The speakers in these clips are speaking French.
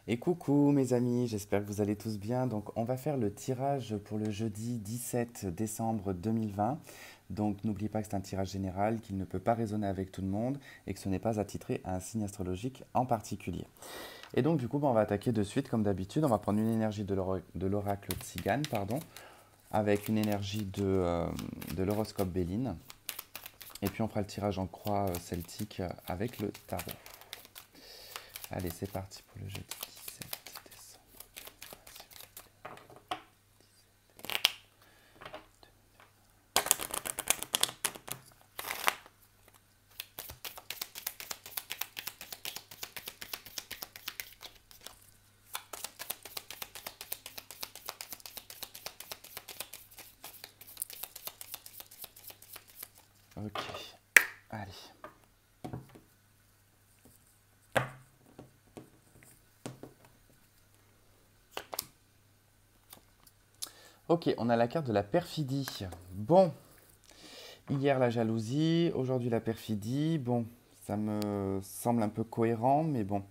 Et coucou mes amis, j'espère que vous allez tous bien. Donc on va faire le tirage pour le jeudi 17 décembre 2020. Donc n'oubliez pas que c'est un tirage général, qu'il ne peut pas résonner avec tout le monde et que ce n'est pas attitré à un signe astrologique en particulier. Et donc du coup on va attaquer de suite comme d'habitude. On va prendre une énergie de l'oracle Tzigane, pardon, avec une énergie de l'horoscope Béline. Et puis on fera le tirage en croix celtique avec le tarot. Allez, c'est parti pour le jeudi 17 décembre. Ok, allez. Ok, on a la carte de la perfidie. Bon, hier la jalousie, aujourd'hui la perfidie. Bon, ça me semble un peu cohérent, mais bon,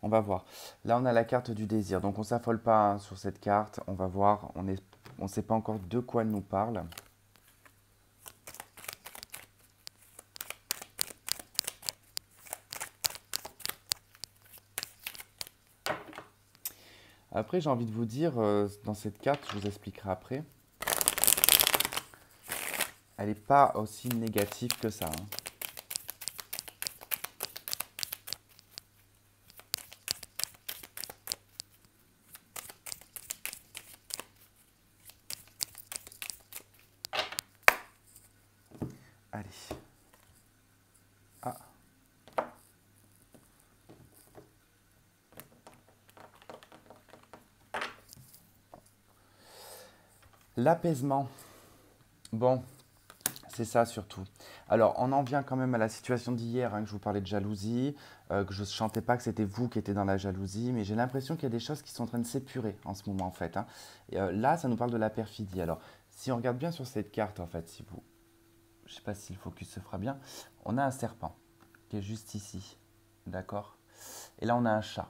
on va voir. Là, on a la carte du désir, donc on s'affole pas hein, sur cette carte. On va voir, on sait pas encore de quoi elle nous parle. Après, j'ai envie de vous dire, dans cette carte, je vous expliquerai après, elle n'est pas aussi négative que ça, hein. Allez. Ah, l'apaisement. Bon, c'est ça surtout. Alors, on en vient quand même à la situation d'hier, hein, que je vous parlais de jalousie, que je ne chantais pas que c'était vous qui étiez dans la jalousie, mais j'ai l'impression qu'il y a des choses qui sont en train de s'épurer en ce moment, en fait, hein. Et, là, ça nous parle de la perfidie. Alors, si on regarde bien sur cette carte, en fait, si vous, je ne sais pas si le focus se fera bien, on a un serpent qui est juste ici, d'accord? Et là, on a un chat.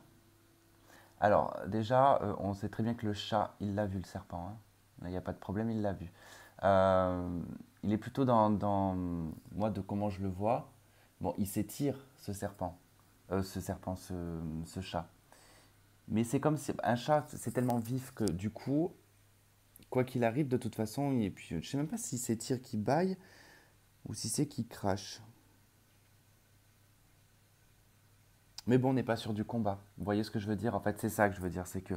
Alors, déjà, on sait très bien que le chat, il l'a vu, le serpent, hein. Là, il n'y a pas de problème, il l'a vu. Euh, il est plutôt moi, de comment je le vois. Bon, il s'étire, ce chat. Mais c'est comme si un chat, c'est tellement vif que du coup, quoi qu'il arrive, de toute façon, et puis, je sais même pas si s'étire qui baille ou si c'est qui crache. Mais bon, on n'est pas sur du combat. Vous voyez ce que je veux dire? En fait, c'est ça que je veux dire, c'est que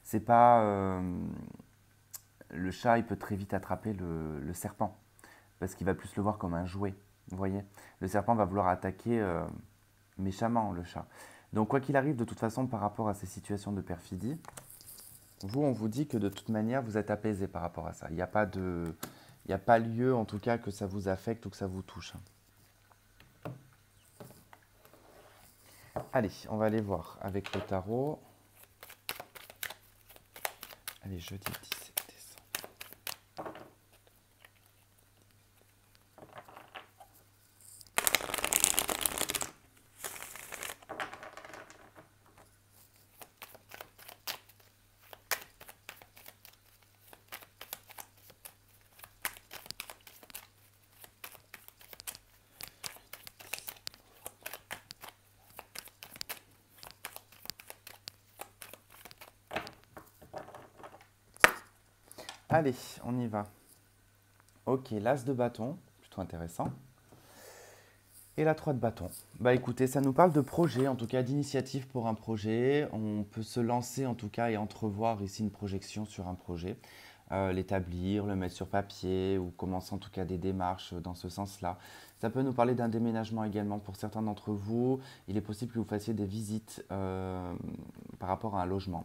c'est pas le chat, il peut très vite attraper le serpent parce qu'il va plus le voir comme un jouet. Vous voyez? Le serpent va vouloir attaquer méchamment le chat. Donc, quoi qu'il arrive, de toute façon, par rapport à ces situations de perfidie, vous, on vous dit que de toute manière, vous êtes apaisé par rapport à ça. Il n'y a pas lieu, en tout cas, que ça vous affecte ou que ça vous touche. Allez, on va aller voir avec le tarot. Allez, jeudi 17 décembre. Allez, on y va. Ok, l'as de bâton, plutôt intéressant. Et la 3 de bâton. Bah écoutez, ça nous parle de projet, en tout cas d'initiative pour un projet. On peut se lancer en tout cas et entrevoir ici une projection sur un projet. L'établir, le mettre sur papier ou commencer en tout cas des démarches dans ce sens-là. Ça peut nous parler d'un déménagement également pour certains d'entre vous. Il est possible que vous fassiez des visites par rapport à un logement.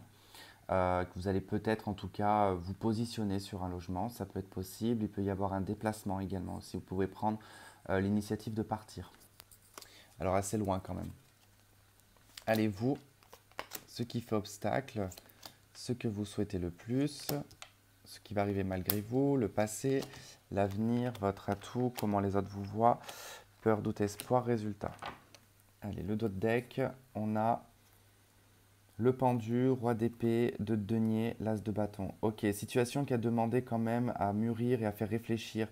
Que vous allez peut-être en tout cas vous positionner sur un logement, ça peut être possible. Il peut y avoir un déplacement également aussi. Vous pouvez prendre l'initiative de partir. Alors assez loin quand même. Allez-vous, ce qui fait obstacle, ce que vous souhaitez le plus, ce qui va arriver malgré vous, le passé, l'avenir, votre atout, comment les autres vous voient, peur, doute, espoir, résultat. Allez, le dos de deck, on a Le pendu, roi d'épée, deux de denier, l'as de bâton. Ok, situation qui a demandé quand même à mûrir et à faire réfléchir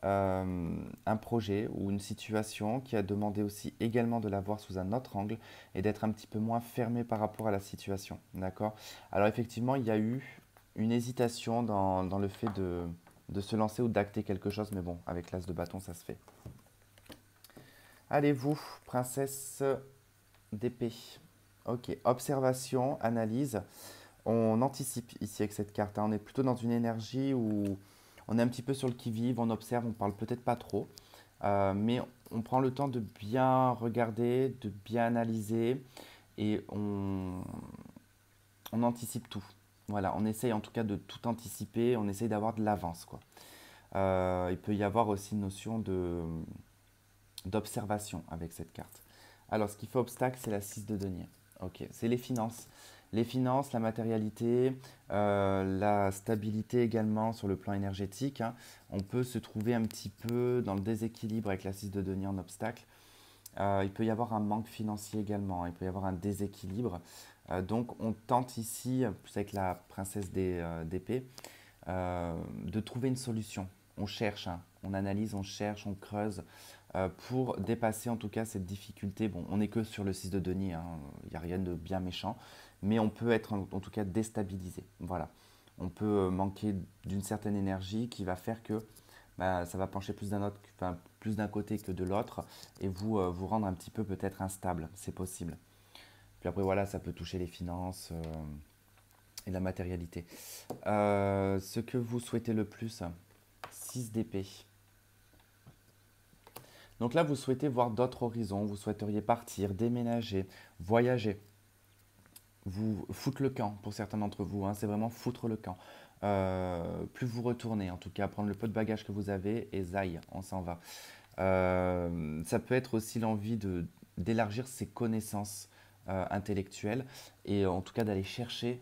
un projet ou une situation qui a demandé aussi également de la voir sous un autre angle et d'être un petit peu moins fermé par rapport à la situation. D'accord? Alors effectivement, il y a eu une hésitation dans le fait de se lancer ou d'acter quelque chose, mais bon, avec l'as de bâton, ça se fait. Allez, vous, princesse d'épée. Ok, observation, analyse. On anticipe ici avec cette carte, hein. On est plutôt dans une énergie où on est un petit peu sur le qui-vive, on observe, on parle peut-être pas trop, mais on prend le temps de bien regarder, de bien analyser et on anticipe tout. Voilà, on essaye en tout cas de tout anticiper, on essaye d'avoir de l'avance, quoi. Il peut y avoir aussi une notion d'observation avec cette carte. Alors, ce qui fait obstacle, c'est la 6 de denier. Ok, c'est les finances. Les finances, la matérialité, la stabilité également sur le plan énergétique, hein. On peut se trouver un petit peu dans le déséquilibre avec la 6 de denier en obstacle. Il peut y avoir un manque financier également, hein. Il peut y avoir un déséquilibre. Donc on tente ici, plus avec la princesse d'épée, de trouver une solution. On cherche, hein. On analyse, on cherche, on creuse pour dépasser en tout cas cette difficulté. Bon, on n'est que sur le 6 de denier, hein. Il n'y a rien de bien méchant, mais on peut être en tout cas déstabilisé. Voilà. On peut manquer d'une certaine énergie qui va faire que bah, ça va pencher plus d'un côté que de l'autre et vous rendre un petit peu peut-être instable, c'est possible. Puis après voilà, ça peut toucher les finances et la matérialité. Ce que vous souhaitez le plus, 6 d'épée. Donc là, vous souhaitez voir d'autres horizons, vous souhaiteriez partir, déménager, voyager, vous foutre le camp pour certains d'entre vous, hein, c'est vraiment foutre le camp. Plus vous retournez, en tout cas, prendre le peu de bagages que vous avez et zaï, on s'en va. Ça peut être aussi l'envie d'élargir ses connaissances intellectuelles et en tout cas d'aller chercher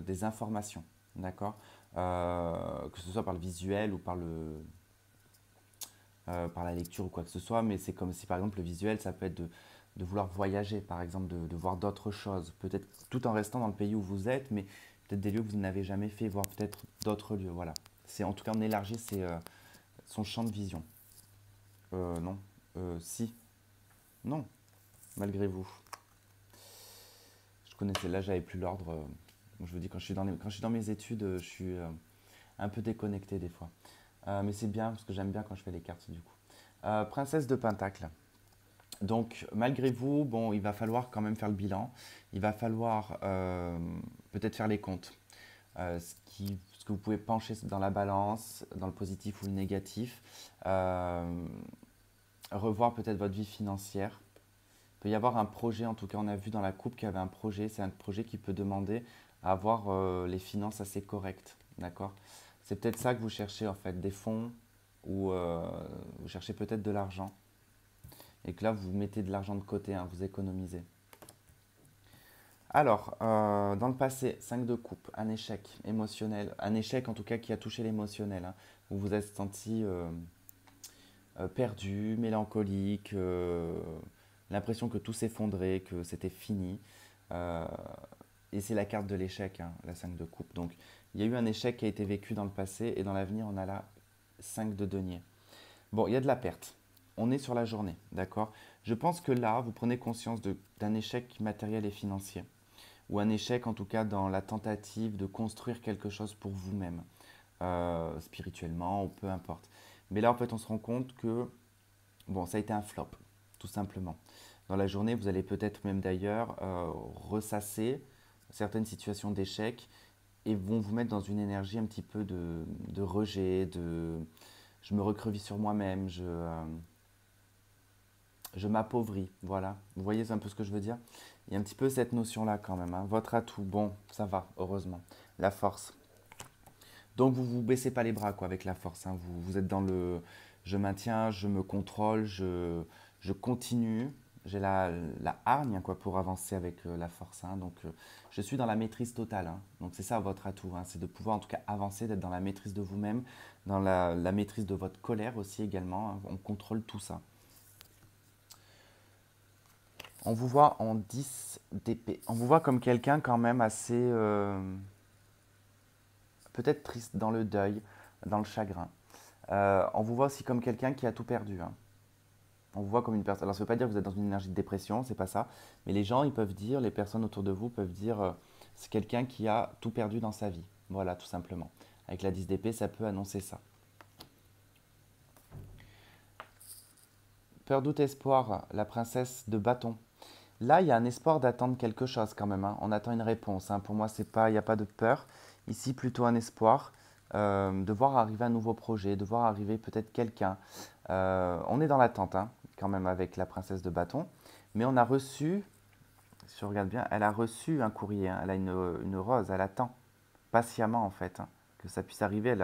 des informations, d'accord. Que ce soit par le visuel ou par la lecture ou quoi que ce soit, mais c'est comme si par exemple le visuel, ça peut être de vouloir voyager, par exemple, de voir d'autres choses, peut-être tout en restant dans le pays où vous êtes, mais peut-être des lieux que vous n'avez jamais fait, voir peut-être d'autres lieux, voilà. C'est en tout cas on élargit son champ de vision. Non. Si. Non, malgré vous. Je connaissais, là j'avais plus l'ordre. Je vous dis, quand je suis dans mes études, je suis un peu déconnecté des fois. Mais c'est bien, parce que j'aime bien quand je fais les cartes du coup. Princesse de Pentacle. Donc, malgré vous, bon, il va falloir quand même faire le bilan. Il va falloir peut-être faire les comptes. Ce que vous pouvez pencher dans la balance, dans le positif ou le négatif. Revoir peut-être votre vie financière. Il peut y avoir un projet, en tout cas, on a vu dans la coupe qu'il y avait un projet. C'est un projet qui peut demander à avoir les finances assez correctes. D'accord? C'est peut-être ça que vous cherchez, en fait, des fonds ou vous cherchez peut-être de l'argent. Et que là, vous mettez de l'argent de côté, hein, vous économisez. Alors, dans le passé, 5 de coupe, un échec émotionnel, un échec en tout cas qui a touché l'émotionnel, hein. Vous vous êtes senti perdu, mélancolique, l'impression que tout s'effondrait, que c'était fini. Euh, et c'est la carte de l'échec, hein, la 5 de coupe. Donc, il y a eu un échec qui a été vécu dans le passé et dans l'avenir, on a la 5 de denier. Bon, il y a de la perte. On est sur la journée, d'accord. Je pense que là, vous prenez conscience d'un échec matériel et financier, ou un échec en tout cas dans la tentative de construire quelque chose pour vous-même, spirituellement ou peu importe. Mais là, en fait, on se rend compte que, bon, ça a été un flop, tout simplement. Dans la journée, vous allez peut-être même d'ailleurs ressasser certaines situations d'échec et vont vous mettre dans une énergie un petit peu de rejet, je me recrevis sur moi-même, je m'appauvris, voilà. Vous voyez un peu ce que je veux dire? Il y a un petit peu cette notion-là quand même, hein. Votre atout, bon, ça va, heureusement. La force. Donc vous ne vous baissez pas les bras quoi, avec la force, hein. Vous êtes dans le je maintiens, je me contrôle, je continue. J'ai la hargne quoi, pour avancer avec la force, hein. Donc je suis dans la maîtrise totale, hein. Donc c'est ça votre atout, hein. C'est de pouvoir en tout cas avancer, d'être dans la maîtrise de vous-même, dans la maîtrise de votre colère aussi également, hein. On contrôle tout ça. On vous voit en 10 d'épée. On vous voit comme quelqu'un quand même assez... peut-être triste, dans le deuil, dans le chagrin. On vous voit aussi comme quelqu'un qui a tout perdu. Hein. On vous voit comme une personne... Alors ça ne veut pas dire que vous êtes dans une énergie de dépression, c'est pas ça. Mais les gens, ils peuvent dire, les personnes autour de vous peuvent dire, c'est quelqu'un qui a tout perdu dans sa vie. Voilà, tout simplement. Avec la 10 d'épée, ça peut annoncer ça. Peur, doute, espoir, la princesse de bâton. Là, il y a un espoir d'attendre quelque chose quand même. Hein. On attend une réponse. Hein. Pour moi, c'est pas, il n'y a pas de peur. Ici, plutôt un espoir de voir arriver un nouveau projet, de voir arriver peut-être quelqu'un. On est dans l'attente hein, quand même avec la princesse de bâton. Mais on a reçu, si on regarde bien, elle a reçu un courrier. Hein. Elle a une rose. Elle attend patiemment en fait hein, que ça puisse arriver.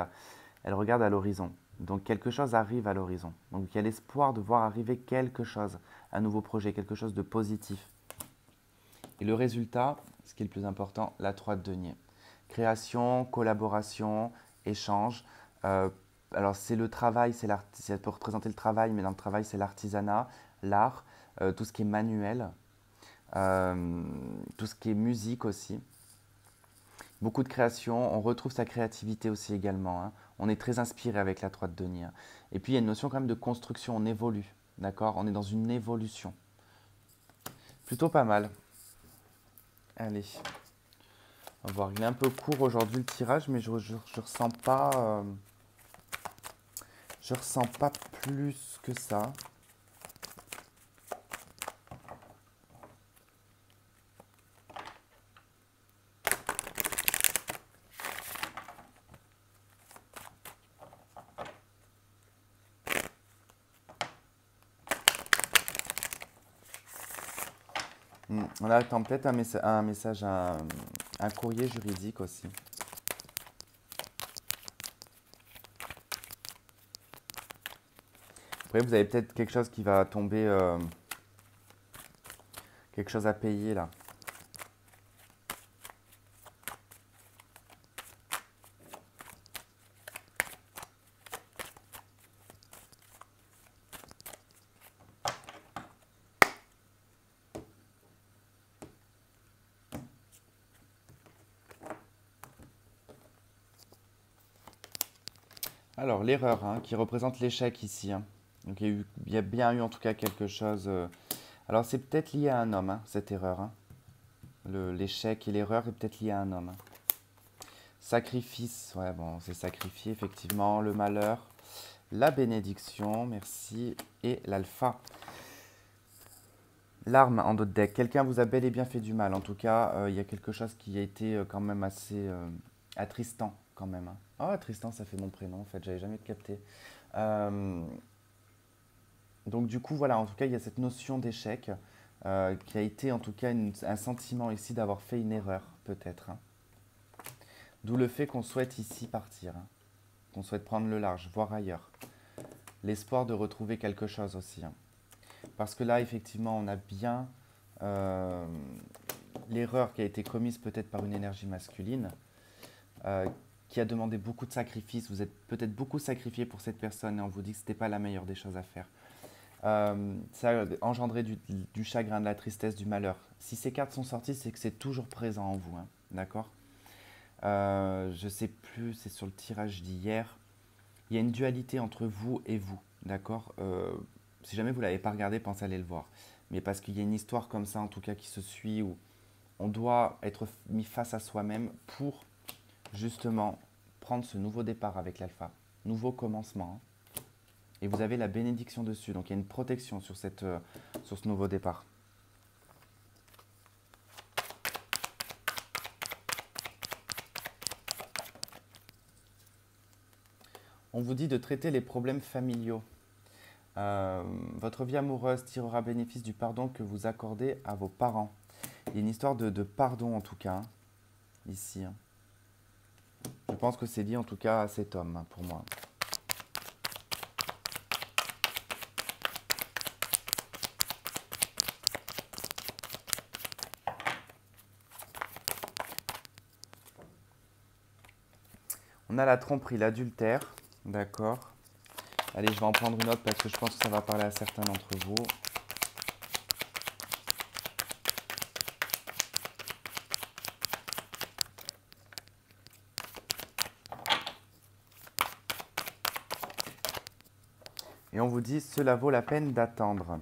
Elle regarde à l'horizon. Donc quelque chose arrive à l'horizon. Donc il y a l'espoir de voir arriver quelque chose, un nouveau projet, quelque chose de positif. Et le résultat, ce qui est le plus important, la 3 de denier. Création, collaboration, échange. Alors c'est le travail, ça peut représenter le travail, mais dans le travail c'est l'artisanat, l'art, tout ce qui est manuel, tout ce qui est musique aussi. Beaucoup de création, on retrouve sa créativité aussi également. Hein. On est très inspiré avec la 3 de denier. Hein. Et puis il y a une notion quand même de construction, on évolue, d'accord? On est dans une évolution. Plutôt pas mal. Allez, on va voir. Il est un peu court aujourd'hui le tirage, mais je ressens pas, je ressens pas plus que ça. On attend peut-être un message, un courrier juridique aussi. Après, vous avez peut-être quelque chose qui va tomber, quelque chose à payer là. Alors, l'erreur, hein, qui représente l'échec ici. Hein. Donc, il y a bien eu en tout cas quelque chose. Alors, c'est peut-être lié à un homme, hein, cette erreur. Hein. L'échec et l'erreur est peut-être lié à un homme. Hein. Sacrifice, ouais, bon, c'est sacrifié, effectivement. Le malheur, la bénédiction, merci. Et l'alpha. L'arme en dos de deck. Quelqu'un vous a bel et bien fait du mal. En tout cas, il y a quelque chose qui a été quand même assez attristant, quand même. Hein. Oh, Tristan, ça fait mon prénom, en fait, j'avais jamais capté. Euh, donc du coup, voilà, en tout cas, il y a cette notion d'échec qui a été en tout cas un sentiment ici d'avoir fait une erreur, peut-être. Hein. D'où le fait qu'on souhaite ici partir, hein. Qu'on souhaite prendre le large, voir ailleurs. L'espoir de retrouver quelque chose aussi. Hein. Parce que là, effectivement, on a bien l'erreur qui a été commise peut-être par une énergie masculine, qui a demandé beaucoup de sacrifices. Vous êtes peut-être beaucoup sacrifié pour cette personne et on vous dit que ce n'était pas la meilleure des choses à faire. Ça a engendré du chagrin, de la tristesse, du malheur. Si ces cartes sont sorties, c'est que c'est toujours présent en vous. Hein, d'accord je ne sais plus, c'est sur le tirage d'hier. Il y a une dualité entre vous et vous. D'accord si jamais vous ne l'avez pas regardé, pensez à aller le voir. Mais parce qu'il y a une histoire comme ça, en tout cas, qui se suit, où on doit être mis face à soi-même pour justement prendre ce nouveau départ avec l'alpha. Nouveau commencement. Hein. Et vous avez la bénédiction dessus. Donc il y a une protection sur ce nouveau départ. On vous dit de traiter les problèmes familiaux. Votre vie amoureuse tirera bénéfice du pardon que vous accordez à vos parents. Il y a une histoire de pardon en tout cas, hein, ici. Hein. Je pense que c'est lié en tout cas à cet homme, hein, pour moi. On a la tromperie, l'adultère, d'accord. Allez, je vais en prendre une autre parce que je pense que ça va parler à certains d'entre vous. Et on vous dit, cela vaut la peine d'attendre.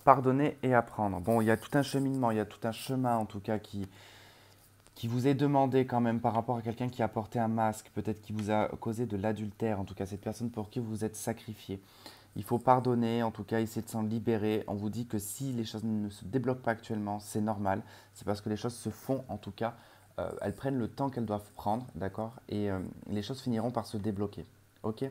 Pardonner et apprendre. Bon, il y a tout un cheminement, il y a tout un chemin en tout cas qui vous est demandé quand même par rapport à quelqu'un qui a porté un masque, peut-être qui vous a causé de l'adultère, en tout cas cette personne pour qui vous vous êtes sacrifié. Il faut pardonner, en tout cas essayer de s'en libérer. On vous dit que si les choses ne se débloquent pas actuellement, c'est normal. C'est parce que les choses se font, en tout cas, elles prennent le temps qu'elles doivent prendre, d'accord. Et les choses finiront par se débloquer. Ok.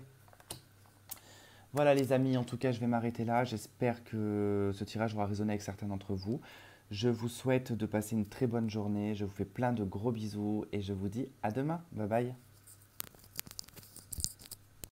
Voilà les amis, en tout cas je vais m'arrêter là. J'espère que ce tirage aura résonné avec certains d'entre vous. Je vous souhaite de passer une très bonne journée. Je vous fais plein de gros bisous et je vous dis à demain. Bye bye.